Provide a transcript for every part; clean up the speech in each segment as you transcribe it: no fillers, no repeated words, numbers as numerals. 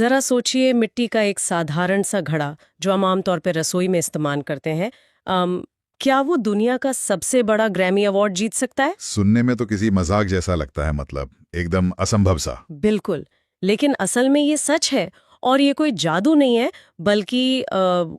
जरा सोचिए, मिट्टी का एक साधारण सा घड़ा जो हम आमतौर पर रसोई में इस्तेमाल करते हैं, क्या वो दुनिया का सबसे बड़ा ग्रैमी अवार्ड जीत सकता है? सुनने में तो किसी मजाक जैसा लगता है, मतलब एकदम असंभव सा। बिल्कुल। लेकिन असल में ये सच है। और ये कोई जादू नहीं है, बल्कि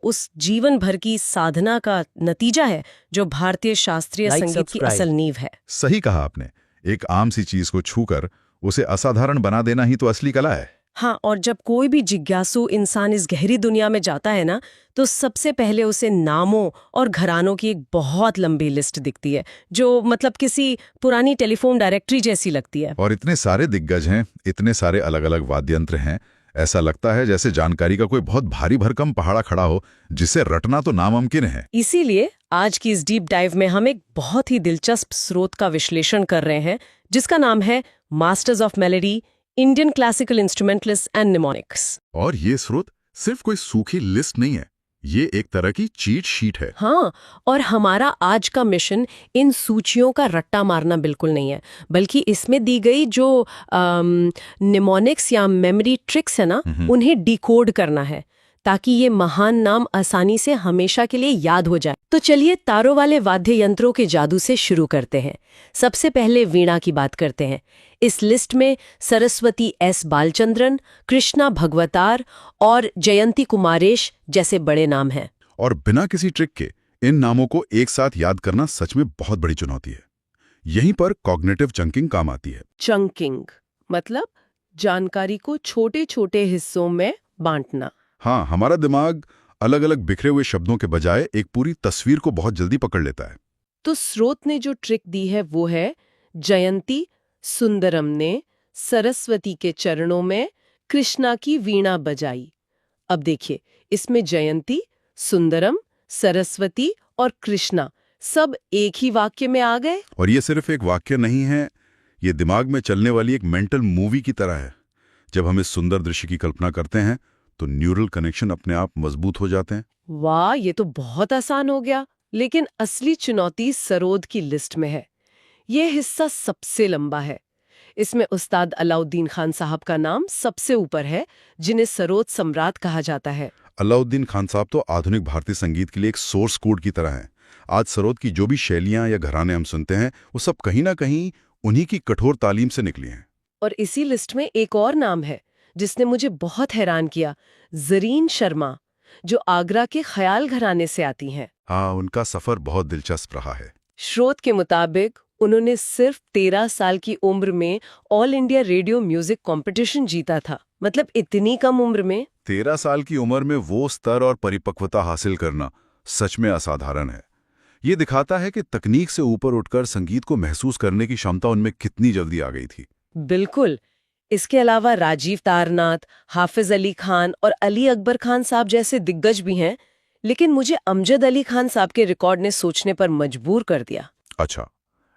उस जीवन भर की साधना का नतीजा है जो भारतीय शास्त्रीय Like, संगीत की subscribe. असल नींव है। सही कहा आपने। एक आम सी चीज को छूकर उसे असाधारण बना देना ही तो असली कला है। हाँ, और जब कोई भी जिज्ञासु इंसान इस गहरी दुनिया में जाता है ना, तो सबसे पहले उसे नामों और घरानों की एक बहुत लंबी लिस्ट दिखती है, जो मतलब किसी पुरानी टेलीफोन डायरेक्टरी जैसी लगती है। और इतने सारे दिग्गज हैं, इतने सारे अलग अलग वाद्य यंत्र हैं, ऐसा लगता है जैसे जानकारी का कोई बहुत भारी भरकम पहाड़ा खड़ा हो जिसे रटना तो नामुमकिन है। इसीलिए आज की इस डीप डाइव में हम एक बहुत ही दिलचस्प स्रोत का विश्लेषण कर रहे हैं, जिसका नाम है masters of melody, Indian classical instrumentalist and mnemonics. और ये स्रोत सिर्फ कोई सूखी लिस्ट नहीं है, ये एक तरह की चीट शीट है। हाँ, और हमारा आज का मिशन इन सूचियों का रट्टा मारना बिल्कुल नहीं है, बल्कि इसमें दी गई जो निमोनिक्स या मेमोरी ट्रिक्स है ना, उन्हें डिकोड करना है, ताकि ये महान नाम आसानी से हमेशा के लिए याद हो जाए। तो चलिए तारों वाले वाद्य यंत्रों के जादू से शुरू करते हैं। सबसे पहले वीणा की बात करते हैं। इस लिस्ट में सरस्वती एस बालचंद्रन, कृष्णा भगवतार और जयंती कुमारेश जैसे बड़े नाम हैं। और बिना किसी ट्रिक के इन नामों को एक साथ याद करना सच में बहुत बड़ी चुनौती है। यहीं पर कॉग्निटिव चंकिंग काम आती है। चंकिंग मतलब जानकारी को छोटे छोटे हिस्सों में बांटना। हाँ, हमारा दिमाग अलग अलग बिखरे हुए शब्दों के बजाय एक पूरी तस्वीर को बहुत जल्दी पकड़ लेता है। तो स्रोत ने जो ट्रिक दी है वो है, जयंती सुंदरम ने सरस्वती के चरणों में कृष्णा की वीणा बजाई। अब देखिए, इसमें जयंती, सुंदरम, सरस्वती और कृष्णा सब एक ही वाक्य में आ गए। और ये सिर्फ एक वाक्य नहीं है, ये दिमाग में चलने वाली एक मेंटल मूवी की तरह है। जब हम इस सुंदर दृश्य की कल्पना करते हैं तो न्यूरल कनेक्शन अपने आप मजबूत हो जाते हैं। वाह, ये तो बहुत आसान हो गया। लेकिन असली चुनौती सरोद की लिस्ट में है। ये हिस्सा सबसे लंबा है। इसमें उस्ताद अलाउद्दीन खान साहब का नाम सबसे ऊपर है, जिन्हें सरोद सम्राट कहा जाता है। अलाउद्दीन खान साहब तो आधुनिक भारतीय संगीत के लिए एक सोर्स कोड की तरह हैं। आज सरोद की जो भी शैलियां या घराने हम सुनते हैं, वो सब कहीं ना कहीं उन्हीं की कठोर तालीम से निकली हैं। और इसी लिस्ट में एक और नाम है जिसने मुझे बहुत हैरान किया, ज़रीन शर्मा, जो आगरा के ख्याल घराने से आती हैं। हाँ, उनका सफर बहुत दिलचस्प रहा है। स्रोत के मुताबिक उन्होंने सिर्फ 13 साल की उम्र में all India radio music competition जीता था। मतलब इतनी कम उम्र में 13 साल की उम्र में वो स्तर और परिपक्वता हासिल करना सच में असाधारण है। ये दिखाता है कि तकनीक से ऊपर उठकर संगीत को महसूस करने की क्षमता उनमें कितनी जल्दी आ गई थी। बिल्कुल। इसके अलावा राजीव तारनाथ, हाफिज अली खान और अली अकबर खान साहब जैसे दिग्गज भी हैं, लेकिन मुझे अमजद अली खान साहब के रिकॉर्ड ने सोचने पर मजबूर कर दिया। अच्छा,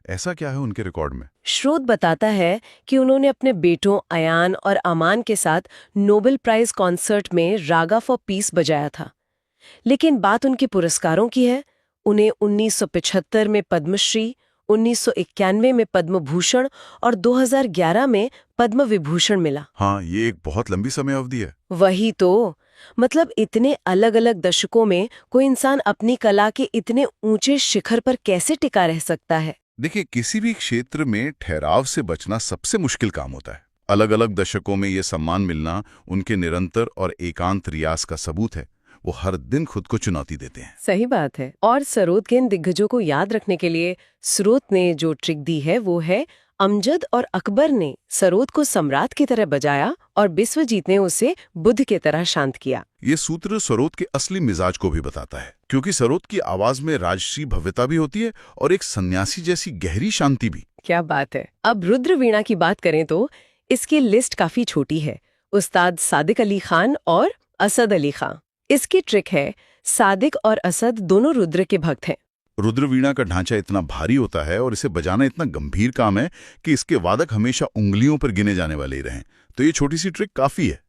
ऐसा क्या है उनके रिकॉर्ड में? स्रोत बताता है कि उन्होंने अपने बेटों अयान और अमान के साथ नोबेल प्राइज कॉन्सर्ट में रागा फॉर पीस बजाया था। लेकिन बात उनके पुरस्कारों की है। उन्हें 1975 में पद्मश्री, 1991 में पद्म भूषण और 2011 में पद्म विभूषण मिला। हाँ, ये एक बहुत लंबी समय अवधि है। वही तो, मतलब इतने अलग अलग दशकों में कोई इंसान अपनी कला के इतने ऊंचे शिखर पर कैसे टिका रह सकता है? देखिए, किसी भी क्षेत्र में ठहराव से बचना सबसे मुश्किल काम होता है। अलग अलग दशकों में ये सम्मान मिलना उनके निरंतर और एकांत रियाज का सबूत है। वो हर दिन खुद को चुनौती देते हैं। सही बात है। और सरोद के इन दिग्गजों को याद रखने के लिए स्रोत ने जो ट्रिक दी है वो है, अमजद और अकबर ने सरोद को सम्राट की तरह बजाया और बिस्वजीत ने उसे बुद्ध की तरह शांत किया। ये सूत्र सरोद के असली मिजाज को भी बताता है, क्योंकि सरोद की आवाज में राजसी भव्यता भी होती है और एक सन्यासी जैसी गहरी शांति भी। क्या बात है। अब रुद्र वीणा की बात करें तो इसकी लिस्ट काफी छोटी है। उस्ताद सादिक अली खान और असद अली खान। इसकी ट्रिक है, सादिक और असद दोनों रुद्र के भक्त हैं। रुद्र वीणा का ढांचा इतना भारी होता है और इसे बजाना इतना गंभीर काम है कि इसके वादक हमेशा उंगलियों पर गिने जाने वाले ही रहें। तो ये छोटी सी ट्रिक काफी है।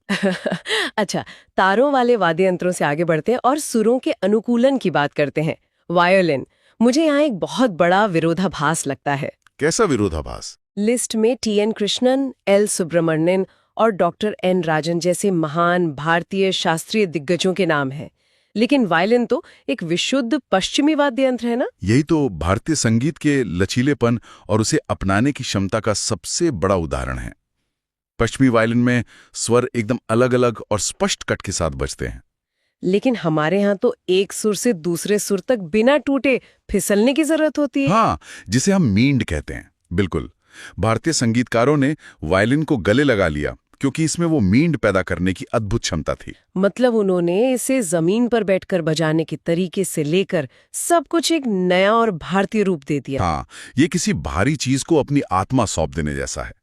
अच्छा, तारों वाले वाद्य यंत्रों से आगे बढ़ते हैं और सुरों के अनुकूलन की बात करते हैं। वायोलिन। मुझे यहाँ एक बहुत बड़ा विरोधाभास लगता है। कैसा विरोधाभास? लिस्ट में टी.एन. कृष्णन, एल. सुब्रमण्यन और डॉक्टर एन राजन जैसे महान भारतीय शास्त्रीय दिग्गजों के नाम हैं। लेकिन वायलिन तो एक विशुद्ध पश्चिमी वाद्य यंत्र है ना। यही तो भारतीय संगीत के लचीलेपन और उसे अपनाने की क्षमता का सबसे बड़ा उदाहरण है। पश्चिमी वायलिन में स्वर एकदम अलग-अलग और स्पष्ट कट के साथ बजते हैं। लेकिन हमारे यहाँ तो एक सुर से दूसरे सुर तक बिना टूटे फिसलने की जरूरत होती है। हाँ, जिसे हम मींड कहते हैं। बिल्कुल, भारतीय संगीतकारों ने वायलिन को गले लगा लिया क्योंकि इसमें वो मींड पैदा करने की अद्भुत क्षमता थी। मतलब उन्होंने इसे जमीन पर बैठकर बजाने के तरीके से लेकर सब कुछ एक नया और भारतीय रूप दे दिया। हाँ, ये किसी भारी चीज को अपनी आत्मा सौंप देने जैसा है।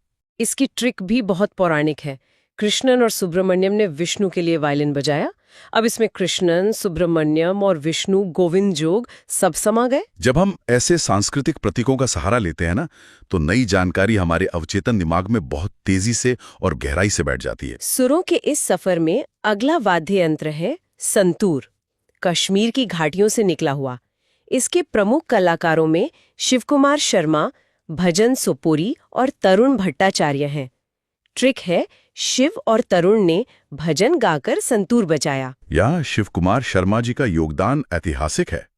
इसकी ट्रिक भी बहुत पौराणिक है। कृष्णन और सुब्रमण्यम ने विष्णु के लिए वायलिन बजाया। अब इसमें कृष्णन, सुब्रमण्यम और विष्णु गोविंद जोग सब समा गए। जब हम ऐसे सांस्कृतिक प्रतीकों का सहारा लेते हैं ना, तो नई जानकारी हमारे अवचेतन दिमाग में बहुत तेजी से और गहराई से बैठ जाती है। सुरों के इस सफर में अगला वाद्य यंत्र है संतूर, कश्मीर की घाटियों से निकला हुआ। इसके प्रमुख कलाकारों में शिवकुमार शर्मा, भजन सोपोरी और तरुण भट्टाचार्य हैं। ट्रिक है, शिव और तरुण ने भजन गाकर संतूर बजाया। यहाँ शिवकुमार शर्मा जी का योगदान ऐतिहासिक है।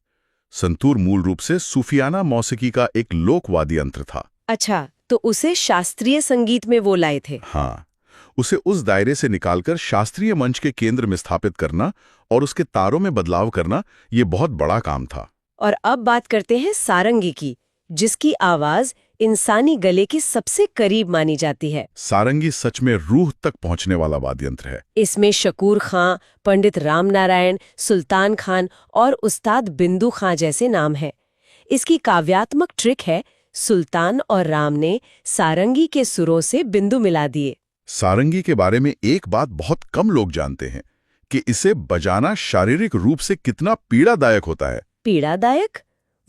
संतूर मूल रूप से सूफियाना मौसीकी का एक लोक वाद्य यंत्र था। अच्छा, तो उसे शास्त्रीय संगीत में वो लाए थे। हाँ, उसे उस दायरे से निकालकर शास्त्रीय मंच के केंद्र में स्थापित करना और उसके तारों में बदलाव करना, ये बहुत बड़ा काम था। और अब बात करते हैं सारंगी की, जिसकी आवाज इंसानी गले के सबसे करीब मानी जाती है। सारंगी सच में रूह तक पहुंचने वाला वाद्य यंत्र है। इसमें शकूर खां, पंडित राम नारायण, सुल्तान खान और उस्ताद बिंदु खां जैसे नाम हैं। इसकी काव्यात्मक ट्रिक है, सुल्तान और राम ने सारंगी के सुरों से बिंदु मिला दिए। सारंगी के बारे में एक बात बहुत कम लोग जानते हैं कि इसे बजाना शारीरिक रूप से कितना पीड़ादायक होता है। पीड़ादायक?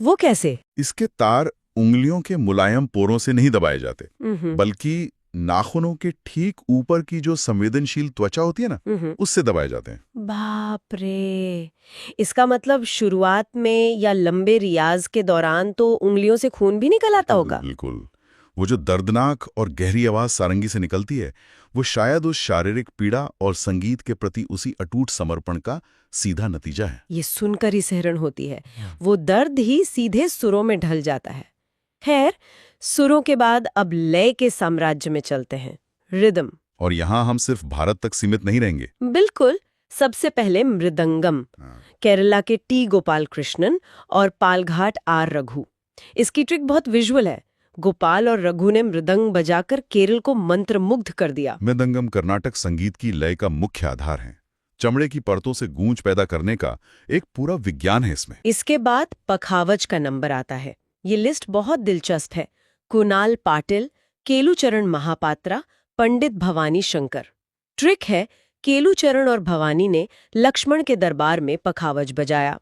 वो कैसे? इसके तार उंगलियों के मुलायम पोरों से नहीं दबाए जाते, बल्कि नाखूनों के ठीक ऊपर की जो संवेदनशील त्वचा होती है ना, उससे दबाए जाते हैं। बाप रे! इसका मतलब शुरुआत में या लंबे रियाज के दौरान तो उंगलियों से खून भी निकल आता होगा। बिल्कुल। वो जो दर्दनाक और गहरी आवाज सारंगी से निकलती है, वो शायद उस शारीरिक पीड़ा और संगीत के प्रति उसी अटूट समर्पण का सीधा नतीजा है। ये सुनकर ही सिहरन होती है। वो दर्द ही सीधे सुरों में ढल जाता है। खैर, सुरों के बाद अब लय के साम्राज्य में चलते हैं, रिदम। और यहाँ हम सिर्फ भारत तक सीमित नहीं रहेंगे। बिल्कुल। सबसे पहले मृदंगम, केरला के टी गोपाल कृष्णन और पालघाट आर रघु। इसकी ट्रिक बहुत विजुअल है। गोपाल और रघु ने मृदंग बजाकर केरल को मंत्रमुग्ध कर दिया। मृदंगम कर्नाटक संगीत की लय का मुख्य आधार है। चमड़े की परतों से गूंज पैदा करने का एक पूरा विज्ञान है इसमें। इसके बाद पखावज का नंबर आता है। ये लिस्ट बहुत दिलचस्प है। कुणाल पाटिल, केलुचरण महापात्रा, पंडित भवानी शंकर। ट्रिक है, केलुचरण और भवानी ने लक्ष्मण के दरबार में पखावज बजाया।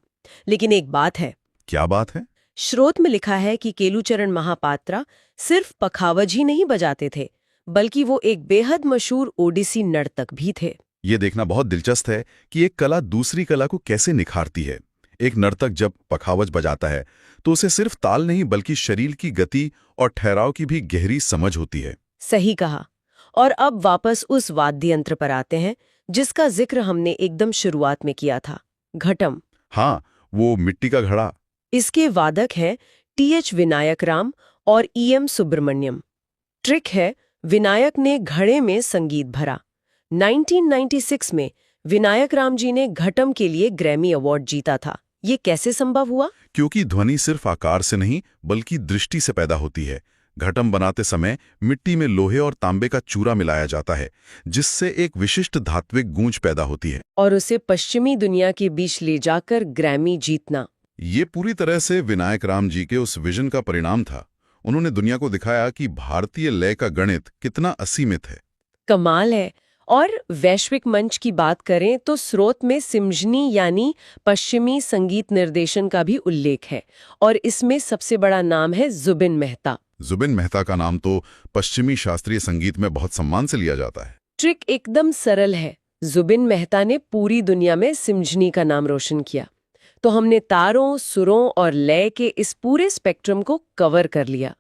लेकिन एक बात है। क्या बात है? स्रोत में लिखा है कि केलुचरण महापात्रा सिर्फ पखावज ही नहीं बजाते थे, बल्कि वो एक बेहद मशहूर ओडिसी नर्तक भी थे। ये देखना बहुत दिलचस्प है कि एक कला दूसरी कला को कैसे निखारती है। एक नर्तक जब पखावज बजाता है तो उसे सिर्फ ताल नहीं बल्कि शरीर की गति और ठहराव की भी गहरी समझ होती है। सही कहा। और अब वापस उस वाद्य यंत्र पर आते हैं जिसका जिक्र हमने एकदम शुरुआत में किया था, घटम। हाँ, वो मिट्टी का घड़ा। इसके वादक हैं टी.एच. विनायक राम और ई.एम. सुब्रमण्यम। ट्रिक है, विनायक ने घड़े में संगीत भरा। 1996 में विनायक राम जी ने घटम के लिए ग्रैमी अवार्ड जीता था। ये कैसे संभव हुआ? क्योंकि ध्वनि सिर्फ आकार से नहीं बल्कि दृष्टि से पैदा होती है। घटम बनाते समय मिट्टी में लोहे और तांबे का चूरा मिलाया जाता है, जिससे एक विशिष्ट धात्विक गूंज पैदा होती है। और उसे पश्चिमी दुनिया के बीच ले जाकर ग्रैमी जीतना। ये पूरी तरह से विनायक राम जी के उस विजन का परिणाम था। उन्होंने दुनिया को दिखाया कि भारतीय लय का गणित कितना असीमित है। कमाल है। और वैश्विक मंच की बात करें तो स्रोत में सिम्जनी यानी पश्चिमी संगीत निर्देशन का भी उल्लेख है, और इसमें सबसे बड़ा नाम है जुबिन मेहता। जुबिन मेहता का नाम तो पश्चिमी शास्त्रीय संगीत में बहुत सम्मान से लिया जाता है। ट्रिक एकदम सरल है। जुबिन मेहता ने पूरी दुनिया में सिम्जनी का नाम रोशन किया। तो हमने तारों, सुरों और लय के इस पूरे स्पेक्ट्रम को कवर कर लिया।